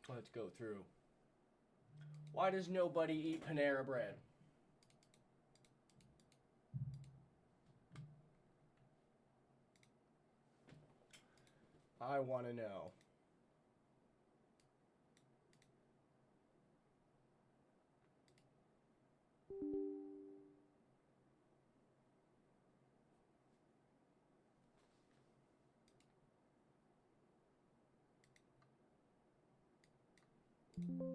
Let's go through. Why does nobody eat Panera bread? I want to know.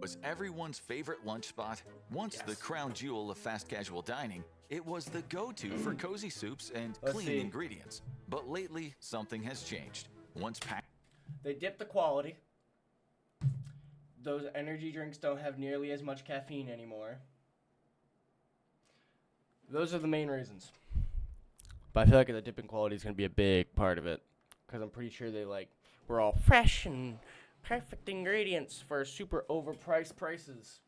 Was everyone's favorite lunch spot. Once the crown jewel of fast casual dining, it was the go-to for cozy soups and clean ingredients. But lately, something has changed. Once packed, they dip the quality. Those energy drinks don't have nearly as much caffeine anymore. Those are the main reasons. But I feel like the dipping quality is going to be a big part of it. Because I'm pretty sure we're all fresh and perfect ingredients for super overpriced prices.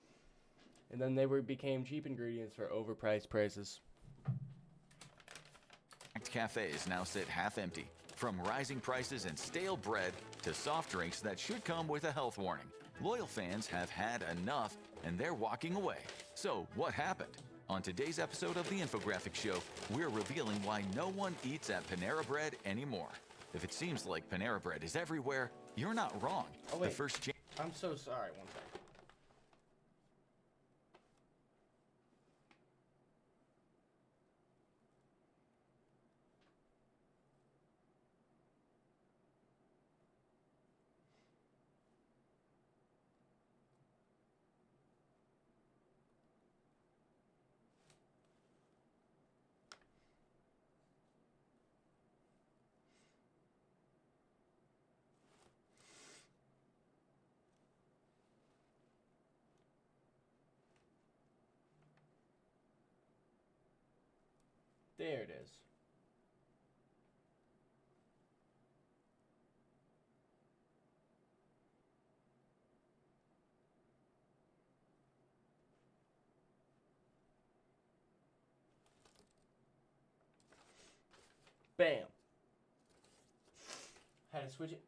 And then they became cheap ingredients for overpriced prices. cafes now sit half empty. From rising prices and stale bread to soft drinks that should come with a health warning. Loyal fans have had enough and they're walking away. So what happened? On today's episode of the Infographic Show, we're revealing why no one eats at Panera Bread anymore. If it seems like Panera Bread is everywhere, you're not wrong. Oh, wait. The first I'm so sorry. One second. There it is. Bam. Had to switch it.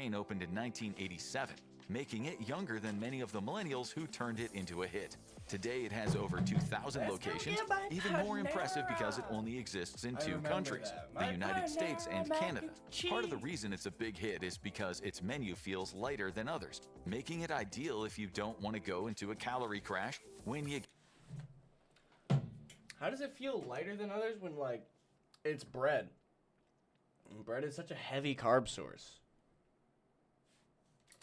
chain opened in 1987, making it younger than many of the millennials who turned it into a hit. Today it has over 2,000 locations, even more impressive because it only exists in two countries, the United States and Canada. Part of the reason it's a big hit is because its menu feels lighter than others, making it ideal if you don't want to go into a calorie crash when you... How does it feel lighter than others when, it's bread? And bread is such a heavy carb source.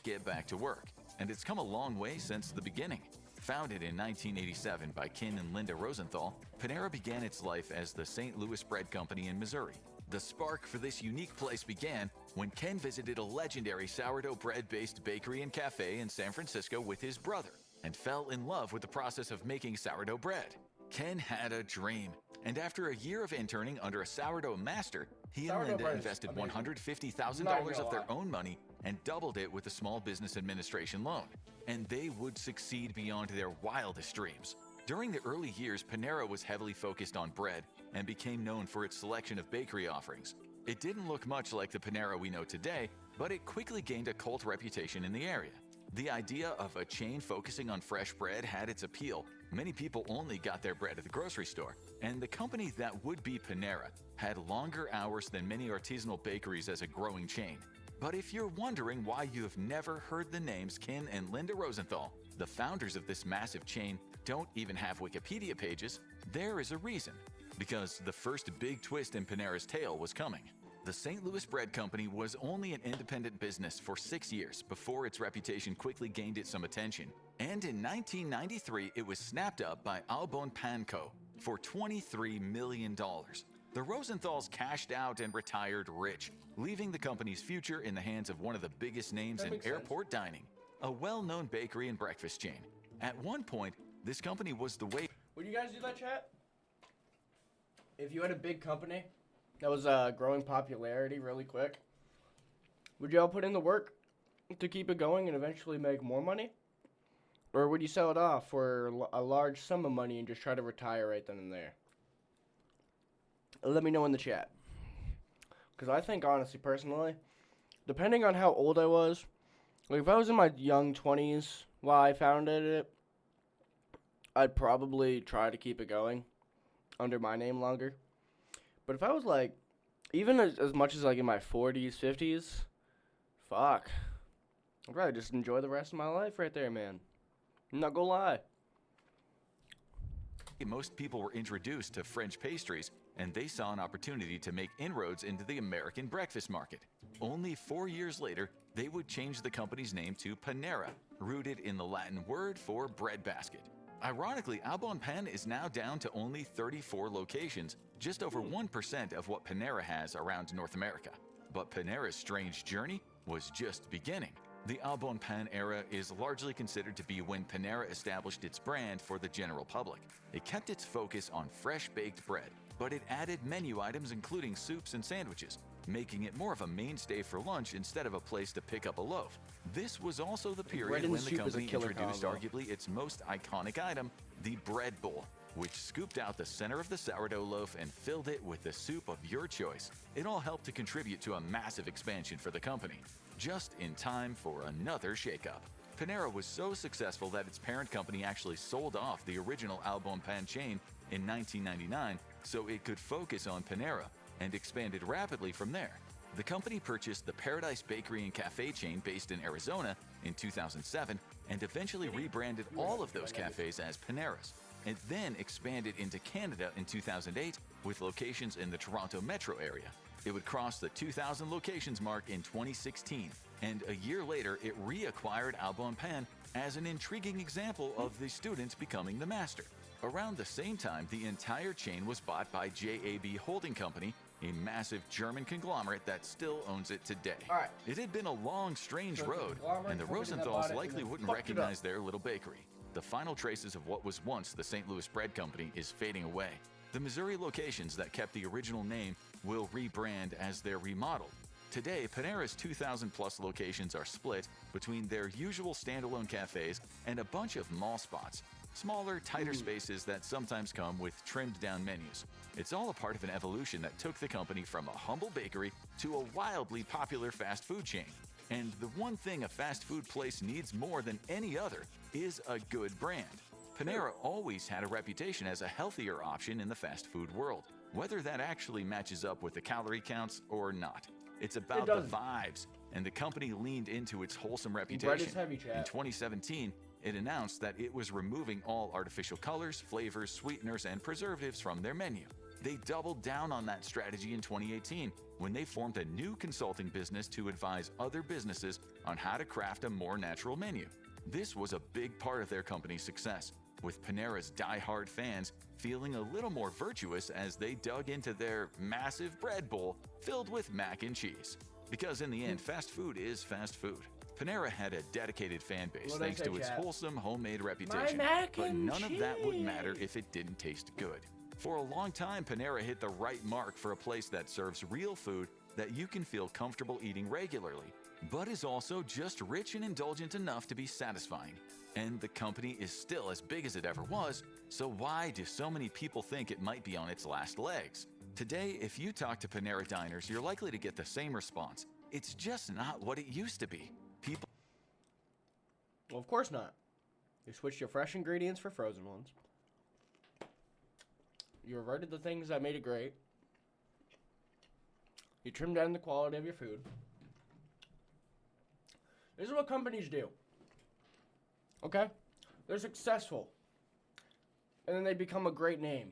Get back to work, and it's come a long way since the beginning. Founded in 1987 by Ken and Linda Rosenthal, Panera began its life as the St. Louis Bread Company in Missouri. The spark for this unique place began when Ken visited a legendary sourdough bread-based bakery and cafe in San Francisco with his brother and fell in love with the process of making sourdough bread. Ken had a dream, and after a year of interning under a sourdough master, he and Linda invested $150,000 of their own money and doubled it with a small business administration loan. And they would succeed beyond their wildest dreams. During the early years, Panera was heavily focused on bread and became known for its selection of bakery offerings. It didn't look much like the Panera we know today, but it quickly gained a cult reputation in the area. The idea of a chain focusing on fresh bread had its appeal. Many people only got their bread at the grocery store, and the company that would be Panera had longer hours than many artisanal bakeries as a growing chain. But if you're wondering why you have never heard the names Ken and Linda Rosenthal, the founders of this massive chain, don't even have Wikipedia pages, there is a reason. Because the first big twist in Panera's tale was coming. The St. Louis Bread Company was only an independent business for 6 years before its reputation quickly gained it some attention. And in 1993, it was snapped up by Au Bon Pain Co. for $23 million. The Rosenthals cashed out and retired rich, leaving the company's future in the hands of one of the biggest names in airport dining, a well-known bakery and breakfast chain. At one point, this company was the way... Would you guys do that, chat? If you had a big company that was growing popularity really quick, would y'all put in the work to keep it going and eventually make more money? Or would you sell it off for a large sum of money and just try to retire right then and there? Let me know in the chat. Because I think, honestly, personally, depending on how old I was Like, if I was in my young 20s while I founded it, I'd probably try to keep it going under my name longer. But if I was, like, even as much as, like, in my 40s, 50s, fuck. I'd rather just enjoy the rest of my life right there, man. I'm not gonna lie. Most people were introduced to French pastries, and they saw an opportunity to make inroads into the American breakfast market. Only 4 years later, they would change the company's name to Panera, rooted in the Latin word for breadbasket. Ironically, Au Bon Pain is now down to only 34 locations, just over 1% of what Panera has around North America. But Panera's strange journey was just beginning. The Au Bon Pain era is largely considered to be when Panera established its brand for the general public. It kept its focus on fresh baked bread, but it added menu items including soups and sandwiches, making it more of a mainstay for lunch instead of a place to pick up a loaf. This was also the period when the company introduced arguably its most iconic item, the bread bowl, which scooped out the center of the sourdough loaf and filled it with the soup of your choice. It all helped to contribute to a massive expansion for the company, just in time for another shakeup. Panera was so successful that its parent company actually sold off the original Au Bon Pain chain in 1999 so it could focus on Panera, and expanded rapidly from there. The company purchased the Paradise Bakery and Cafe chain based in Arizona in 2007 and eventually rebranded all of those cafes as Panera's. It then expanded into Canada in 2008 with locations in the Toronto metro area. It would cross the 2,000 locations mark in 2016, and a year later it reacquired Au Bon Pain as an intriguing example of the student becoming the master. Around the same time, the entire chain was bought by JAB Holding Company, a massive German conglomerate that still owns it today. Alright. It had been a long, strange road, and the Rosenthals likely wouldn't recognize their little bakery. The final traces of what was once the St. Louis Bread Company is fading away. The Missouri locations that kept the original name will rebrand as they're remodeled. Today, Panera's 2,000-plus locations are split between their usual standalone cafes and a bunch of mall spots. Smaller, tighter spaces that sometimes come with trimmed-down menus. It's all a part of an evolution that took the company from a humble bakery to a wildly popular fast food chain. And the one thing a fast food place needs more than any other is a good brand. Panera always had a reputation as a healthier option in the fast food world, whether that actually matches up with the calorie counts or not. It's about the vibes, and the company leaned into its wholesome reputation. In 2017, it announced that it was removing all artificial colors, flavors, sweeteners, and preservatives from their menu. They doubled down on that strategy in 2018 when they formed a new consulting business to advise other businesses on how to craft a more natural menu. This was a big part of their company's success, with Panera's die-hard fans feeling a little more virtuous as they dug into their massive bread bowl filled with mac and cheese. Because in the end, fast food is fast food. Panera had a dedicated fan base thanks to its wholesome, homemade reputation, but none of that would matter if it didn't taste good. For a long time, Panera hit the right mark for a place that serves real food that you can feel comfortable eating regularly, but is also just rich and indulgent enough to be satisfying. And the company is still as big as it ever was, so why do so many people think it might be on its last legs? Today, if you talk to Panera diners, you're likely to get the same response. It's just not what it used to be. Well, of course not. You switched your fresh ingredients for frozen ones. You reverted the things that made it great. You trimmed down the quality of your food. This is what companies do. Okay? They're successful. And then they become a great name.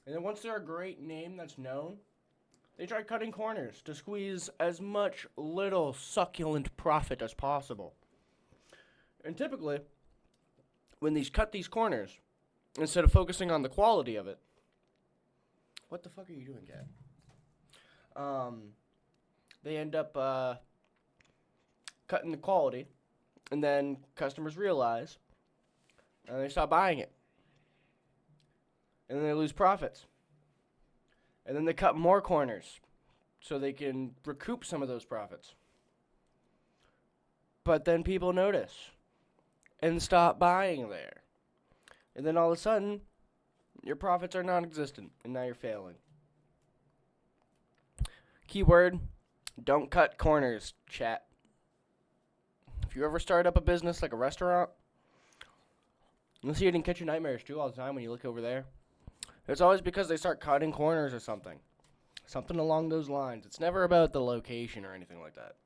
And then once they're a great name that's known, they try cutting corners to squeeze as much little succulent profit as possible. And typically, when these cut these corners, instead of focusing on the quality of it, what the fuck are you doing, Cat? They end up cutting the quality, and then customers realize, and they stop buying it. And then they lose profits. And then they cut more corners so they can recoup some of those profits. But then people notice and stop buying there. And then all of a sudden, your profits are non-existent, and now you're failing. Keyword, don't cut corners, chat. If you ever start up a business like a restaurant, you'll see it in Kitchen Nightmares too all the time when you look over there. It's always because they start cutting corners or something. Something along those lines. It's never about the location or anything like that.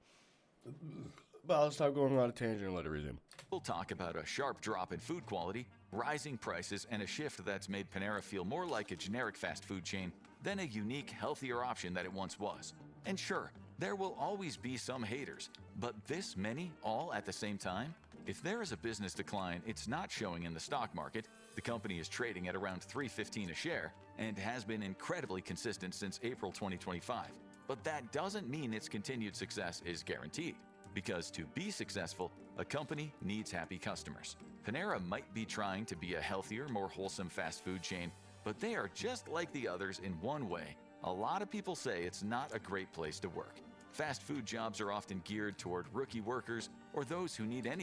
But I'll stop going on a tangent and let it resume. We'll talk about a sharp drop in food quality, rising prices, and a shift that's made Panera feel more like a generic fast food chain than a unique, healthier option that it once was. And sure, there will always be some haters, but this many all at the same time? If there is a business decline, it's not showing in the stock market. The company is trading at around $3.15 a share and has been incredibly consistent since April 2025. But that doesn't mean its continued success is guaranteed, because to be successful, a company needs happy customers. Panera might be trying to be a healthier, more wholesome fast food chain, but they are just like the others in one way. A lot of people say it's not a great place to work. Fast food jobs are often geared toward rookie workers or those who need any.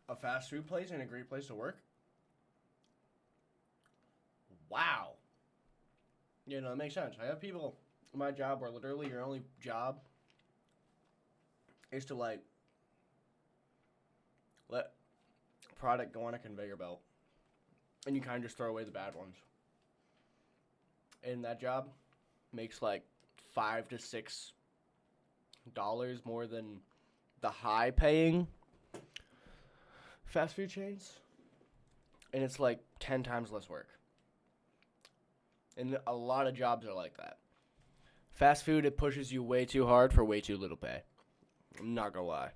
A fast food place and a great place to work? Wow. You know, it makes sense. I have people in my job where literally your only job is to, like, let product go on a conveyor belt. And you kind of just throw away the bad ones. And that job makes, like, $5 to $6 more than the high-paying fast food chains, and it's like 10 times less work. And a lot of jobs are like that. Fast food, it pushes you way too hard for way too little pay. I'm not gonna lie.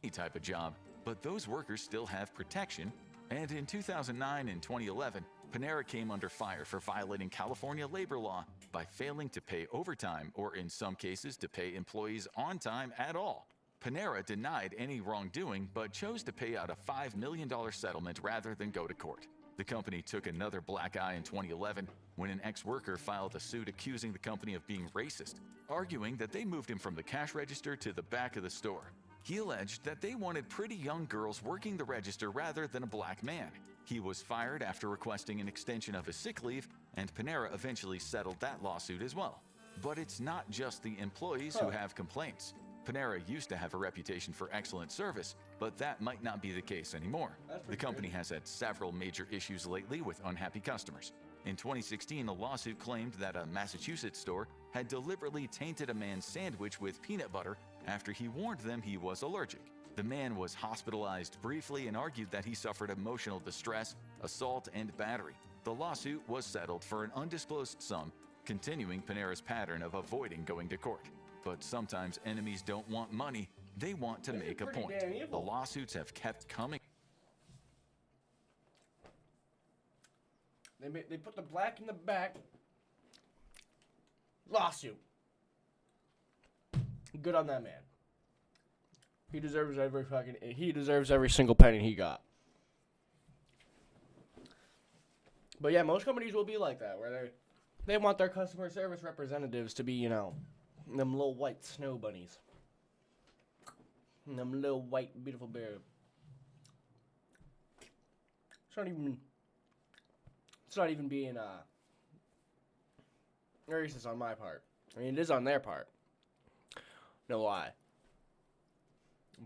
Any type of job, but those workers still have protection. And in 2009 and 2011, Panera came under fire for violating California labor law by failing to pay overtime, or in some cases to pay employees on time at all. Panera denied any wrongdoing, but chose to pay out a $5 million settlement rather than go to court. The company took another black eye in 2011 when an ex-worker filed a suit accusing the company of being racist, arguing that they moved him from the cash register to the back of the store. He alleged that they wanted pretty young girls working the register rather than a black man. He was fired after requesting an extension of his sick leave, and Panera eventually settled that lawsuit as well. But it's not just the employees who have complaints. Panera used to have a reputation for excellent service, but that might not be the case anymore. The company has had several major issues lately with unhappy customers. In 2016, a lawsuit claimed that a Massachusetts store had deliberately tainted a man's sandwich with peanut butter after he warned them he was allergic. The man was hospitalized briefly and argued that he suffered emotional distress, assault, and battery. The lawsuit was settled for an undisclosed sum, continuing Panera's pattern of avoiding going to court. But sometimes enemies don't want money, they want to make a point. The lawsuits have kept coming. They put the black in the back. Lawsuit. Good on that man. He deserves every single penny he got. But yeah, most companies will be like that, where they want their customer service representatives to be, you know, them little white snow bunnies. Them little white beautiful bear. It's not even being racist on my part. I mean, it is on their part. No lie.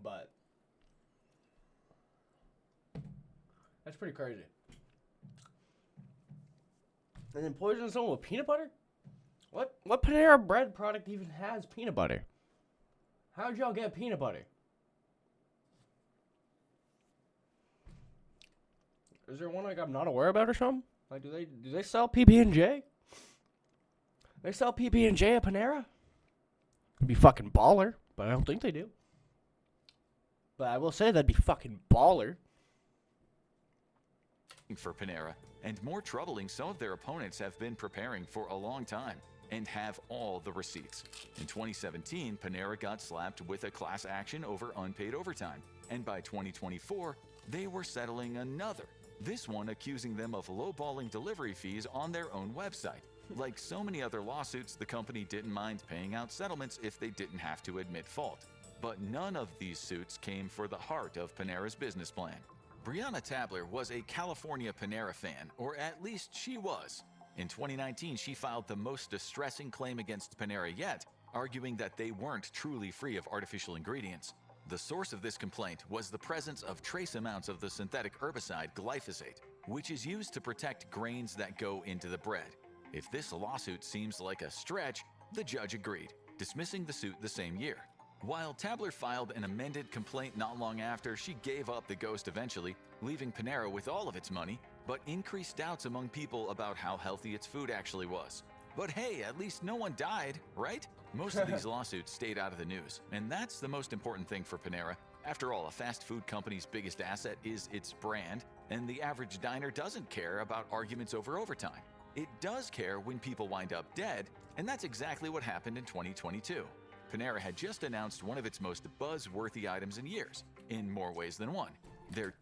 But that's pretty crazy. And then poison someone with peanut butter? What Panera bread product even has peanut butter? How'd y'all get peanut butter? Is there one like I'm not aware about or something? Like do they sell PB&J? They sell PB&J at Panera? It'd be fucking baller, but I don't think they do. But I will say that'd be fucking baller. For Panera, and more troubling, some of their opponents have been preparing for a long time and have all the receipts. In 2017, Panera got slapped with a class action over unpaid overtime, and by 2024, they were settling another, this one accusing them of lowballing delivery fees on their own website. Like so many other lawsuits, the company didn't mind paying out settlements if they didn't have to admit fault. But none of these suits came for the heart of Panera's business plan. Brianna Tabler was a California Panera fan, or at least she was. In 2019, she filed the most distressing claim against Panera yet, arguing that they weren't truly free of artificial ingredients. The source of this complaint was the presence of trace amounts of the synthetic herbicide glyphosate, which is used to protect grains that go into the bread. If this lawsuit seems like a stretch, the judge agreed, dismissing the suit the same year. While Tabler filed an amended complaint not long after, she gave up the ghost eventually, leaving Panera with all of its money, but increased doubts among people about how healthy its food actually was. But hey, at least no one died, right? Most of these lawsuits stayed out of the news, and that's the most important thing for Panera. After all, a fast food company's biggest asset is its brand, and the average diner doesn't care about arguments over overtime. It does care when people wind up dead, and that's exactly what happened in 2022. Panera had just announced one of its most buzz-worthy items in years, in more ways than one. There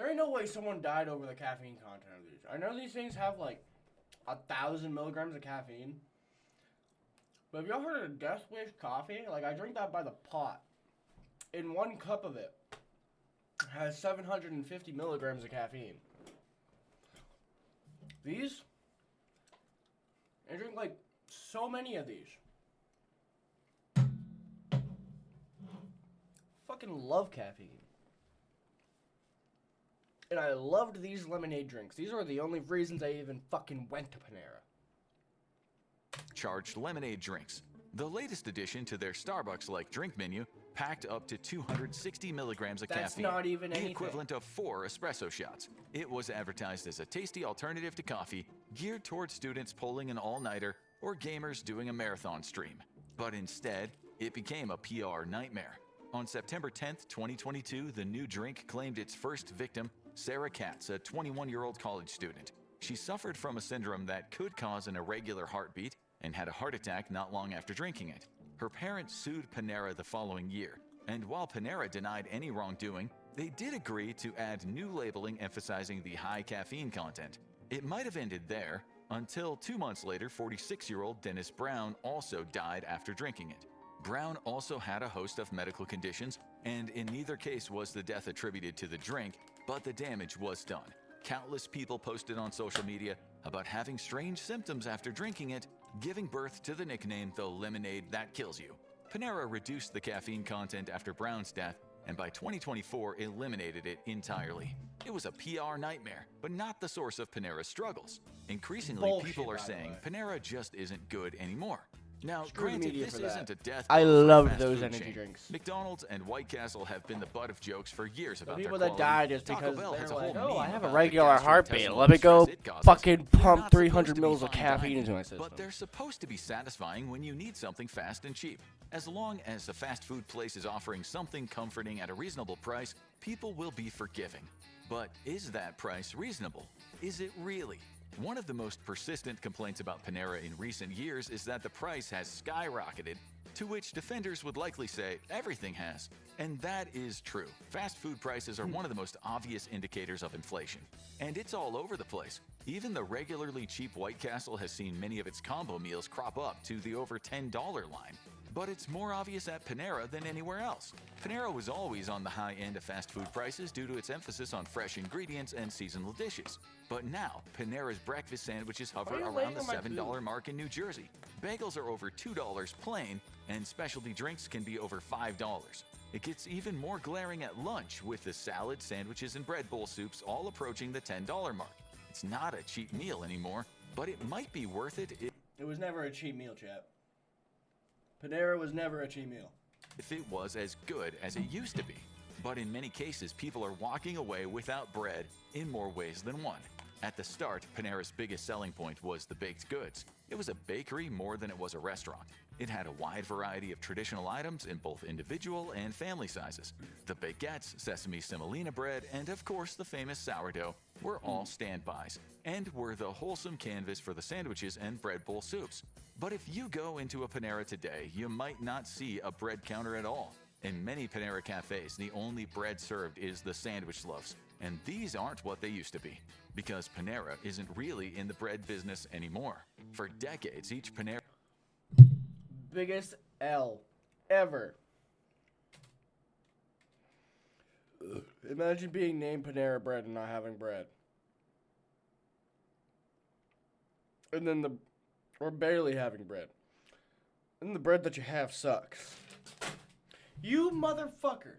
ain't no way someone died over the caffeine content of these. I know these things have like 1,000 milligrams of caffeine. But have y'all heard of Death Wish coffee? Like, I drink that by the pot. In 1 cup of it has 750 milligrams of caffeine. These, I drink like so many of these. Fucking love caffeine. And I loved these lemonade drinks. These are the only reasons I even fucking went to Panera. Charged lemonade drinks, the latest addition to their Starbucks-like drink menu, packed up to 260 milligrams of That's caffeine, not even the anything. equivalent of 4 espresso shots. It was advertised as a tasty alternative to coffee, geared towards students pulling an all-nighter or gamers doing a marathon stream. But instead, it became a PR nightmare. On September 10th, 2022, the new drink claimed its first victim, Sarah Katz, a 21-year-old college student. She suffered from a syndrome that could cause an irregular heartbeat and had a heart attack not long after drinking it. Her parents sued Panera the following year, and while Panera denied any wrongdoing, they did agree to add new labeling emphasizing the high caffeine content. It might have ended there, until 2 months later, 46-year-old Dennis Brown also died after drinking it. Brown also had a host of medical conditions, and in neither case was the death attributed to the drink, but the damage was done. Countless people posted on social media about having strange symptoms after drinking it, giving birth to the nickname the lemonade that kills you. Panera reduced the caffeine content after Brown's death, and by 2024 eliminated it entirely. It was a PR nightmare, but not the source of Panera's struggles. Increasingly, Bullshit, people are by the saying way. Panera just isn't good anymore. Now, Screw the granted, media this for that. isn't a death I blow for loved fast those food energy chain. drinks. McDonald's and White Castle have been the butt of jokes for years about The people their that quality. died is Taco because Bell they're has a like, whole oh, I meme have a about the regular heartbeat. gastrointestinal Let me go distress it causes. fucking They're pump not 300 supposed to be mils of fine caffeine dining, into my system. but they're supposed to be satisfying when you need something fast and cheap. As long as a fast food place is offering something comforting at a reasonable price, people will be forgiving. But is that price reasonable? Is it really? One of the most persistent complaints about Panera in recent years is that the price has skyrocketed, to which defenders would likely say everything has. And that is true. Fast food prices are one of the most obvious indicators of inflation. And it's all over the place. Even the regularly cheap White Castle has seen many of its combo meals crop up to the over $10 line. But it's more obvious at Panera than anywhere else. Panera was always on the high end of fast food prices due to its emphasis on fresh ingredients and seasonal dishes. But now, Panera's breakfast sandwiches hover Why are you around laying the on my $7 food? mark in New Jersey. Bagels are over $2 plain, and specialty drinks can be over $5. It gets even more glaring at lunch, with the salad, sandwiches, and bread bowl soups all approaching the $10 mark. It's not a cheap meal anymore, but it might be worth it It was never a cheap meal, chap. Panera was never a cheap meal. if it was as good as it used to be. But in many cases, people are walking away without bread in more ways than one. At the start, Panera's biggest selling point was the baked goods. It was a bakery more than it was a restaurant. It had a wide variety of traditional items in both individual and family sizes. The baguettes, sesame semolina bread, and of course the famous sourdough were all standbys, and were the wholesome canvas for the sandwiches and bread bowl soups. But if you go into a Panera today, you might not see a bread counter at all. In many Panera cafes, the only bread served is the sandwich loaves, and these aren't what they used to be, because Panera isn't really in the bread business anymore. For decades, each Panera Biggest L ever. Imagine being named Panera Bread and not having bread. And then or barely having bread. And the bread that you have sucks. You motherfucker.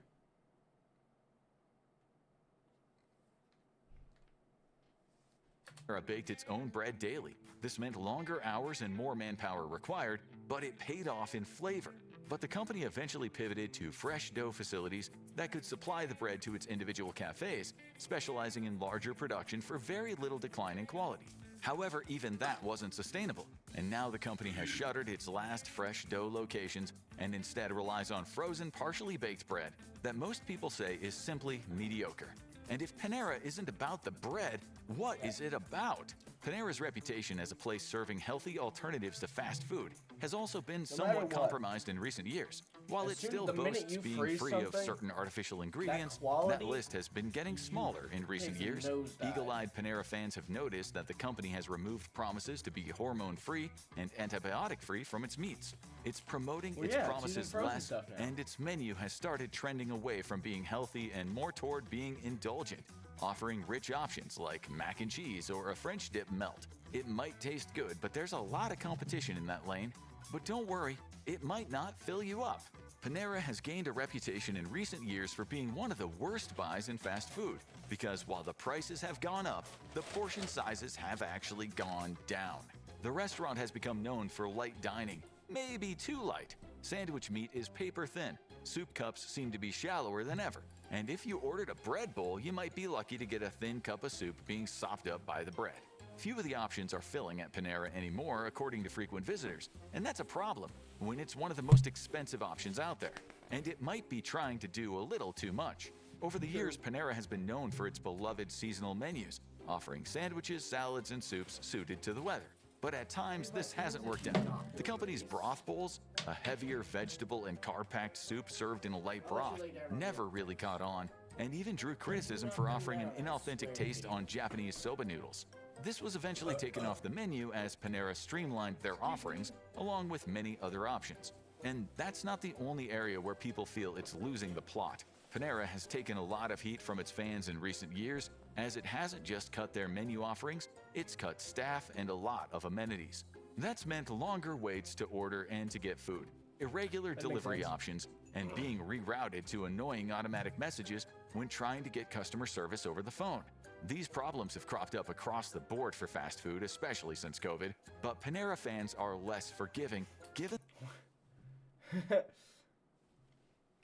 Panera baked its own bread daily. This meant longer hours and more manpower required, but it paid off in flavor. But the company eventually pivoted to fresh dough facilities that could supply the bread to its individual cafes, specializing in larger production for very little decline in quality. However, even that wasn't sustainable, and now the company has shuttered its last fresh dough locations and instead relies on frozen, partially baked bread that most people say is simply mediocre. And if Panera isn't about the bread, what is it about? Panera's reputation as a place serving healthy alternatives to fast food has also been somewhat compromised in recent years. While it still boasts being free of certain artificial ingredients, that list has been getting smaller in recent years. Eagle-eyed Panera fans have noticed that the company has removed promises to be hormone-free and antibiotic-free from its meats. It's promoting its promises less, and its menu has started trending away from being healthy and more toward being indulgent, offering rich options like mac and cheese or a French dip melt. It might taste good, but there's a lot of competition in that lane. But don't worry, it might not fill you up. Panera has gained a reputation in recent years for being one of the worst buys in fast food, because while the prices have gone up, the portion sizes have actually gone down. The restaurant has become known for light dining, maybe too light. Sandwich meat is paper thin, soup cups seem to be shallower than ever, and if you ordered a bread bowl, you might be lucky to get a thin cup of soup being sopped up by the bread. Few of the options are filling at Panera anymore, according to frequent visitors, and that's a problem when it's one of the most expensive options out there, and it might be trying to do a little too much. Over the years, Panera has been known for its beloved seasonal menus, offering sandwiches, salads, and soups suited to the weather. But at times, this hasn't worked out. The company's broth bowls, a heavier vegetable and carb-packed soup served in a light broth, never really caught on, and even drew criticism for offering an inauthentic taste on Japanese soba noodles. This was eventually taken off the menu as Panera streamlined their offerings, along with many other options. And that's not the only area where people feel it's losing the plot. Panera has taken a lot of heat from its fans in recent years, as it hasn't just cut their menu offerings, it's cut staff and a lot of amenities. That's meant longer waits to order and to get food, irregular delivery options, and being rerouted to annoying automatic messages when trying to get customer service over the phone. These problems have cropped up across the board for fast food, especially since COVID, but Panera fans are less forgiving, given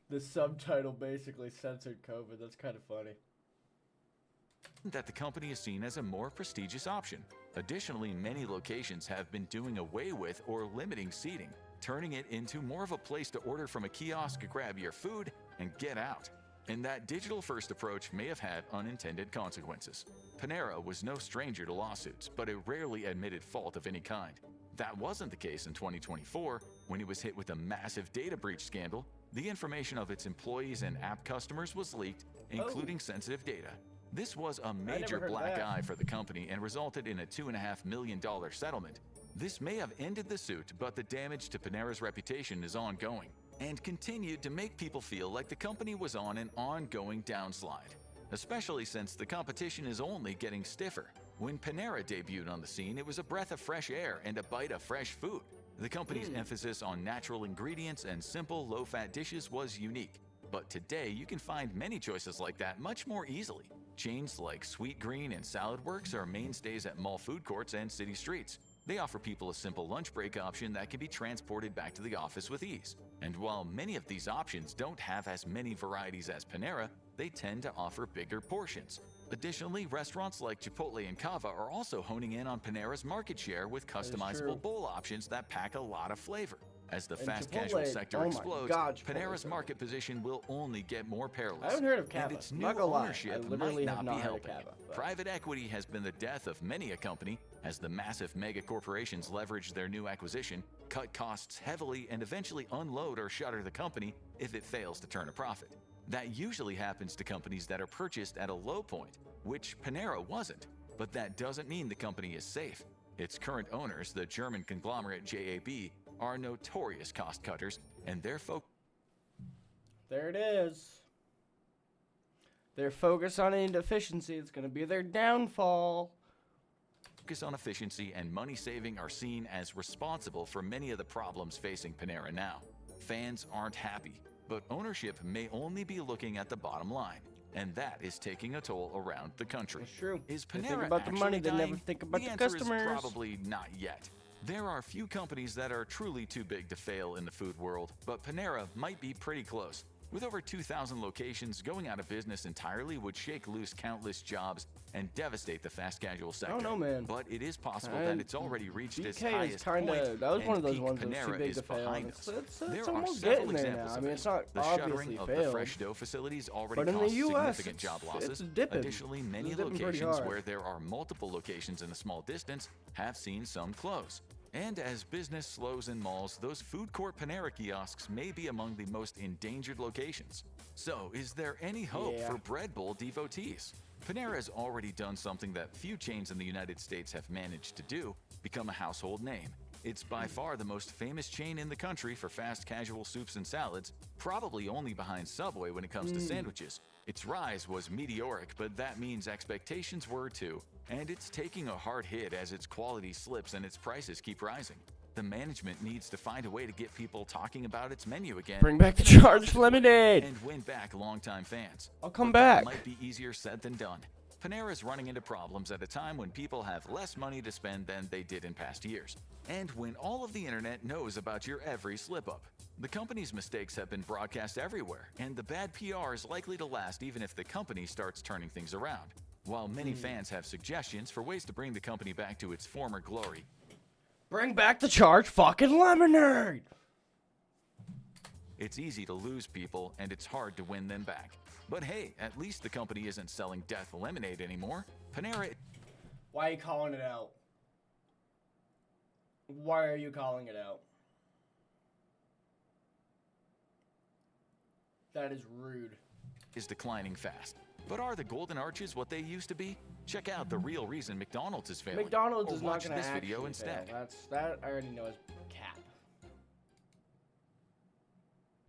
the subtitle basically censored COVID. That's kind of funny. That the company is seen as a more prestigious option. Additionally, many locations have been doing away with or limiting seating, turning it into more of a place to order from a kiosk, grab your food, and get out. And that digital-first approach may have had unintended consequences. Panera was no stranger to lawsuits, but it rarely admitted fault of any kind. That wasn't the case in 2024, when it was hit with a massive data breach scandal. The information of its employees and app customers was leaked, including sensitive data. This was a major black eye for the company and resulted in a $2.5 million settlement. This may have ended the suit, but the damage to Panera's reputation is ongoing, and continued to make people feel like the company was on an ongoing downslide, especially since the competition is only getting stiffer. When Panera debuted on the scene, it was a breath of fresh air and a bite of fresh food. The company's emphasis on natural ingredients and simple, low-fat dishes was unique. But today, you can find many choices like that much more easily. Chains like Sweet Green and Salad Works are mainstays at mall food courts and city streets. They offer people a simple lunch break option that can be transported back to the office with ease. And while many of these options don't have as many varieties as Panera, they tend to offer bigger portions. Additionally, restaurants like Chipotle and Cava are also honing in on Panera's market share with customizable bowl options that pack a lot of flavor. As the fast casual sector explodes, Panera's market position will only get more perilous. I haven't heard of Cava. And its new ownership might not be helping. Private equity has been the death of many a company as the massive mega corporations leverage their new acquisition, cut costs heavily, and eventually unload or shutter the company if it fails to turn a profit. That usually happens to companies that are purchased at a low point, which Panera wasn't. But that doesn't mean the company is safe. Its current owners, the German conglomerate JAB, are notorious cost cutters, and their There it is. Their focus on inefficiency is going to be their downfall. focus on efficiency and money saving are seen as responsible for many of the problems facing Panera now. Fans aren't happy, but ownership may only be looking at the bottom line, and that is taking a toll around the country. It's true. Is They Panera think about the actually money, they dying? never think about the answer customers. Is probably not yet. There are few companies that are truly too big to fail in the food world, but Panera might be pretty close. With over 2,000 locations, going out of business entirely would shake loose countless jobs and devastate the fast casual sector. I don't know, man. But it is possible that it's already reached its BK highest is kinda, point, that was one of and those peak ones that was too Panera big is to fail. behind It's, us. it's There are almost several getting there now. examples I of mean, it. it's not The obviously shuttering of the failed. fresh dough facilities already But in the caused US, significant job it's losses. dipping. Additionally, many It's dipping pretty locations hard. where there are multiple locations in a small distance have seen some close. And as business slows in malls, those food court Panera kiosks may be among the most endangered locations. So, is there any hope Yeah. for bread bowl devotees? Panera has already done something that few chains in the United States have managed to do: become a household name. It's by far the most famous chain in the country for fast casual soups and salads, probably only behind Subway when it comes to sandwiches. Its rise was meteoric, but that means expectations were too, and it's taking a hard hit as its quality slips and its prices keep rising. The management needs to find a way to get people talking about its menu again. Bring back the charged lemonade. And win back longtime fans. I'll come But that back. might be easier said than done. Panera is running into problems at a time when people have less money to spend than they did in past years, and when all of the internet knows about your every slip-up. The company's mistakes have been broadcast everywhere, and the bad PR is likely to last even if the company starts turning things around. While many fans have suggestions for ways to bring the company back to its former glory, Bring back the charged fucking lemonade. it's easy to lose people and it's hard to win them back. But hey, at least the company isn't selling death lemonade anymore. Panera... Why are you calling it out? Why are you calling it out? That is rude. is declining fast. But are the golden arches what they used to be? Check out the real reason McDonald's is failing. McDonald's or is not watch going to this actually video instead. fail. That I already know is cap.